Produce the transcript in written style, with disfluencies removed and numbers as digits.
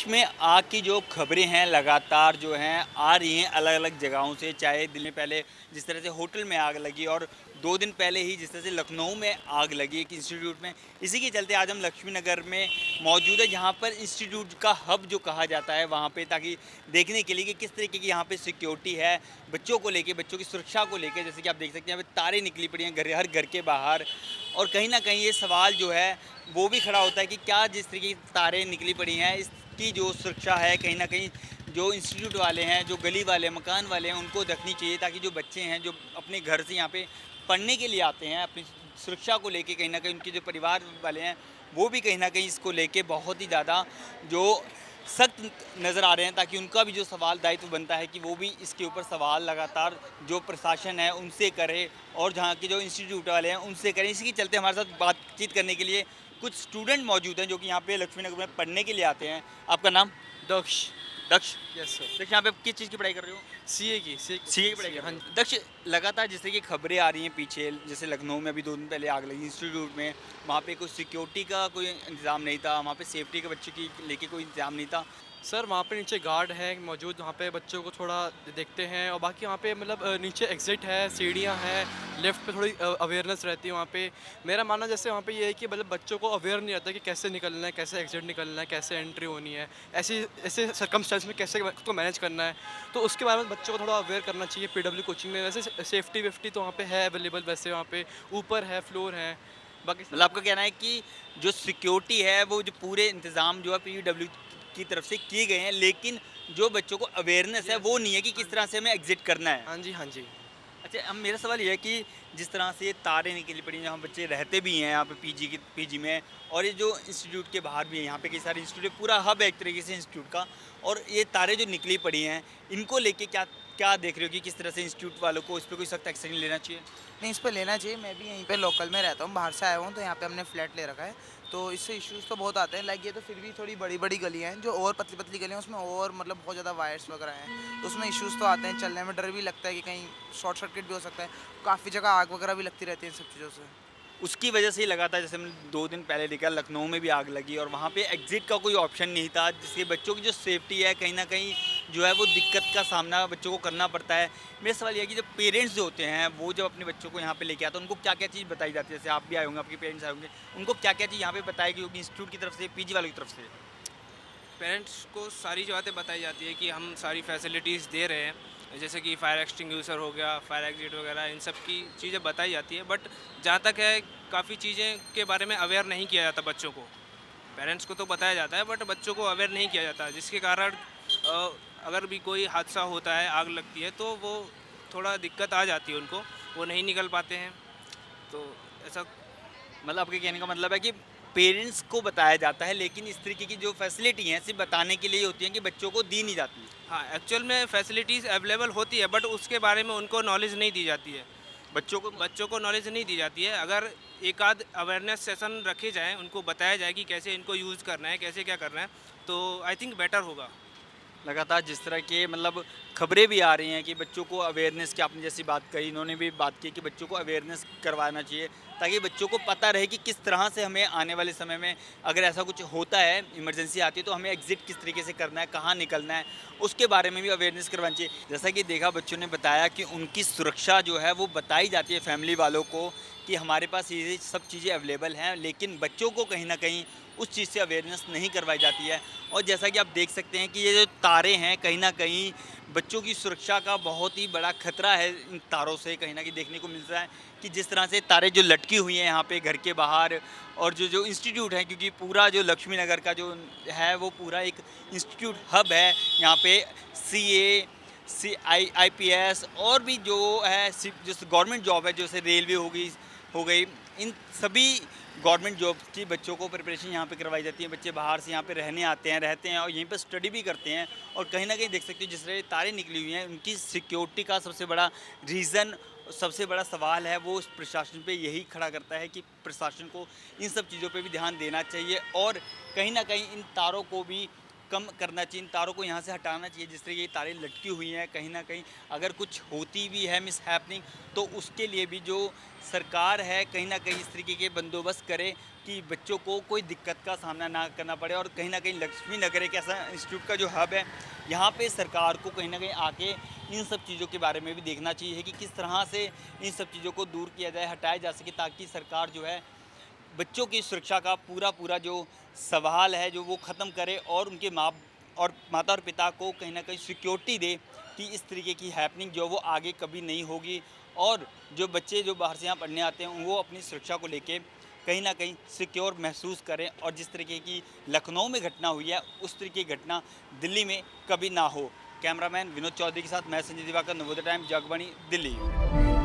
देश में आग की जो खबरें हैं लगातार जो हैं आ रही हैं अलग अलग जगहों से। चाहे दिल्ली में पहले जिस तरह से होटल में आग लगी और 2 दिन पहले ही जिस तरह से लखनऊ में आग लगी एक इंस्टीट्यूट में। इसी के चलते आज हम लक्ष्मी नगर में मौजूद है जहाँ पर इंस्टीट्यूट का हब जो कहा जाता है वहाँ पे, ताकि देखने के लिए कि किस तरीके की यहाँ पे सिक्योरिटी है बच्चों को लेके, बच्चों की सुरक्षा को लेके। जैसे कि आप देख सकते हैं यहाँ पे तारे निकली पड़ी हैं हर घर के बाहर। और कहीं ना कहीं ये सवाल जो है वो भी खड़ा होता है कि क्या जिस तरीके की तारें निकली पड़ी हैं इसकी जो सुरक्षा है कहीं ना कहीं जो इंस्टीट्यूट वाले हैं, जो गली वाले मकान वाले हैं, उनको रखनी चाहिए, ताकि जो बच्चे हैं जो अपने घर से यहाँ पे पढ़ने के लिए आते हैं अपनी सुरक्षा को लेके, कहीं ना कहीं उनके जो परिवार वाले हैं वो भी कहीं ना कहीं इसको लेके बहुत ही ज़्यादा जो सख्त नज़र आ रहे हैं, ताकि उनका भी जो सवाल दायित्व बनता है कि वो भी इसके ऊपर सवाल लगातार जो प्रशासन है उनसे करे और जहाँ के जो इंस्टीट्यूट वाले हैं उनसे करें। इसी के चलते हमारे साथ बातचीत करने के लिए कुछ स्टूडेंट मौजूद हैं जो कि यहाँ पे लक्ष्मी नगर में पढ़ने के लिए आते हैं। आपका नाम? दक्ष। दक्ष। Yes sir. दक्ष, यहाँ पे किस चीज़ की पढ़ाई कर रहे हो? सीए की सीए की पढ़ाई कर रहे हो? दक्ष, लगातार जैसे कि खबरें आ रही हैं पीछे, जैसे लखनऊ में अभी 2 दिन पहले आग लगी इंस्टीट्यूट में, वहाँ पे कोई सिक्योरिटी का कोई इंतजाम नहीं था, वहाँ पे सेफ्टी के बच्चों की लेके कोई इंतजाम नहीं था। सर वहाँ पे नीचे गार्ड है मौजूद, वहाँ पे बच्चों को थोड़ा देखते हैं और बाकी वहाँ पे मतलब नीचे एग्जिट है, सीढ़ियाँ हैं, लेफ्ट पे थोड़ी अवेयरनेस रहती है वहाँ पे। मेरा मानना जैसे वहाँ पे ये है कि मतलब बच्चों को अवेयर नहीं रहता कि कैसे निकलना है, कैसे एग्जिट निकलना है, कैसे एंट्री होनी है, ऐसी ऐसे सर्कमस्टेंस में कैसे खुद को मैनेज करना है। तो उसके बारे में बच्चों को थोड़ा अवेयर करना चाहिए। पीडब्ल्यू कोचिंग में वैसे सेफ्टी वेफ्टी तो वहाँ पे है अवेलेबल, वैसे वहाँ पे ऊपर है, फ्लोर है, बाकी मतलब आपका कहना है कि जो सिक्योरिटी है वो जो पूरे इंतजाम जो है पीडब्ल्यू की तरफ से किए गए हैं, लेकिन जो बच्चों को अवेयरनेस है वो नहीं है कि किस तरह से हमें एग्जिट करना है। हाँ जी, हाँ जी। अच्छा, अब मेरा सवाल ये है कि जिस तरह से ये तारें निकली पड़ी हैं, जहाँ बच्चे रहते भी हैं यहाँ पे पीजी में, और ये जो इंस्टीट्यूट के बाहर भी है, यहाँ पे कई सारे इंस्टीट्यूट, पूरा हब है एक तरीके से इंस्टीट्यूट का, और ये तारें जो निकली पड़ी हैं इनको लेके क्या क्या देख रहे हो कि किस तरह से इंस्टीट्यूट वालों को इस पर कोई सख्त एक्शन लेना चाहिए? नहीं, इस पे लेना चाहिए। मैं भी यहीं पे लोकल में रहता हूँ, बाहर से आया हूँ, तो यहाँ पे हमने फ्लैट ले रखा है। तो इससे इश्यूज़ तो बहुत आते हैं। लाइक ये तो फिर भी थोड़ी बड़ी-बड़ी गलियाँ हैं, जो और पतली-पतली गलियाँ हैं उसमें और मतलब बहुत ज़्यादा वायर्स वगैरह हैं। तो उसमें इश्यूज़ तो आते हैं, चलने में डर भी लगता है कि कहीं शॉर्ट सर्किट भी हो सकता है। काफ़ी जगह आग वगैरह भी लगती रहती है इन सब चीज़ों से। उसकी वजह से ही लगातार, जैसे हमने 2 दिन पहले देखा लखनऊ में भी आग लगी और वहाँ पे एग्ज़िट का कोई ऑप्शन नहीं था, जिससे बच्चों की जो सेफ्टी है कहीं न कहीं जो है वो दिक्कत का सामना बच्चों को करना पड़ता है। मेरा सवाल ये है कि जब पेरेंट्स जो होते हैं वो जब अपने बच्चों को यहाँ पे लेके आते हैं, उनको क्या-क्या चीज़ बताई जाती है? जैसे आप भी आए होंगे, आपके पेरेंट्स आए होंगे, उनको क्या-क्या चीज़ यहाँ पे बताई गई होगी इंस्टीट्यूट की तरफ से, पीजी वालों की तरफ से? पेरेंट्स को सारी जो बातें बताई जाती है कि हम सारी फैसिलिटीज़ दे रहे हैं, जैसे कि फायर एक्सटिंग्विशर हो गया, फायर एग्जिट वगैरह, इन सब की चीज़ें बताई जाती है। बट जहाँ तक है, काफ़ी चीज़ें के बारे में अवेयर नहीं किया जाता बच्चों को। पेरेंट्स को तो बताया जाता है बट बच्चों को अवेयर नहीं किया जाता, जिसके कारण अगर भी कोई हादसा होता है, आग लगती है, तो वो थोड़ा दिक्कत आ जाती है उनको, वो नहीं निकल पाते हैं। तो ऐसा मतलब आपके कहने का मतलब है कि पेरेंट्स को बताया जाता है, लेकिन इस तरीके की जो फैसिलिटी हैं सिर्फ बताने के लिए होती हैं कि बच्चों को दी नहीं जाती। हाँ, एक्चुअल में फैसिलिटीज़ अवेलेबल होती है बट उसके बारे में उनको नॉलेज नहीं दी जाती है। बच्चों को नॉलेज नहीं दी जाती है। अगर एक आध अवेयरनेस सेशन रखे जाएँ, उनको बताया जाए कि कैसे इनको यूज़ करना है, कैसे क्या करना है, तो आई थिंक बेटर होगा। लगातार जिस तरह के मतलब खबरें भी आ रही हैं कि बच्चों को अवेयरनेस की, आपने जैसी बात कही, इन्होंने भी बात की कि बच्चों को अवेयरनेस करवाना चाहिए, ताकि बच्चों को पता रहे कि किस तरह से हमें आने वाले समय में अगर ऐसा कुछ होता है, इमरजेंसी आती है, तो हमें एग्जिट किस तरीके से करना है, कहाँ निकलना है, उसके बारे में भी अवेयरनेस करवानी चाहिए। जैसा कि देखा, बच्चों ने बताया कि उनकी सुरक्षा जो है वो बताई जाती है फैमिली वालों को कि हमारे पास ये सब चीज़ें अवेलेबल हैं, लेकिन बच्चों को कहीं ना कहीं उस चीज़ से अवेयरनेस नहीं करवाई जाती है। और जैसा कि आप देख सकते हैं कि ये जो तारे हैं कहीं ना कहीं बच्चों की सुरक्षा का बहुत ही बड़ा खतरा है। इन तारों से कहीं ना कहीं देखने को मिल रहा है कि जिस तरह से तारें जो लटकी हुई हैं यहाँ पे घर के बाहर, और जो जो इंस्टीट्यूट है, क्योंकि पूरा जो लक्ष्मी नगर का जो है वो पूरा एक इंस्टीट्यूट हब है। यहाँ पे सीए, IPS और भी जो है जो गवर्नमेंट जॉब है, जैसे रेलवे हो गई, इन सभी गवर्नमेंट जॉब की बच्चों को प्रिपरेशन यहाँ पे करवाई जाती है। बच्चे बाहर से यहाँ पे रहने आते हैं, रहते हैं और यहीं पर स्टडी भी करते हैं। और कहीं ना कहीं देख सकते हो जिस तरह तारें निकली हुई हैं, उनकी सिक्योरिटी का सबसे बड़ा रीज़न, सबसे बड़ा सवाल है वो प्रशासन पे यही खड़ा करता है कि प्रशासन को इन सब चीज़ों पे भी ध्यान देना चाहिए और कहीं ना कहीं इन तारों को भी कम करना चाहिए, इन तारों को यहाँ से हटाना चाहिए। जिस तरह की ये तारें लटकी हुई हैं, कहीं ना कहीं अगर कुछ होती भी है मिस हैपनिंग तो उसके लिए भी जो सरकार है कहीं ना कहीं इस तरीके के बंदोबस्त करे कि बच्चों को कोई दिक्कत का सामना ना करना पड़े। और कहीं ना कहीं लक्ष्मी नगर एक ऐसा इंस्टीट्यूट का जो हब है, यहाँ पे सरकार को कहीं ना कहीं आके इन सब चीज़ों के बारे में भी देखना चाहिए कि किस तरह से इन सब चीज़ों को दूर किया जाए, हटाया जा सके, ताकि सरकार जो है बच्चों की सुरक्षा का पूरा जो सवाल है जो वो ख़त्म करे और उनके माता और पिता को कहीं ना कहीं सिक्योरिटी दे कि इस तरीके की हैपनिंग जो वो आगे कभी नहीं होगी। और जो बच्चे जो बाहर से यहाँ पढ़ने आते हैं वो अपनी सुरक्षा को लेके कहीं ना कहीं सिक्योर महसूस करें और जिस तरीके की लखनऊ में घटना हुई है उस तरीके की घटना दिल्ली में कभी ना हो। कैमरामैन विनोद चौधरी के साथ मैं संजय दिवाकर, नवोदय टाइम्स, जगबानी, दिल्ली।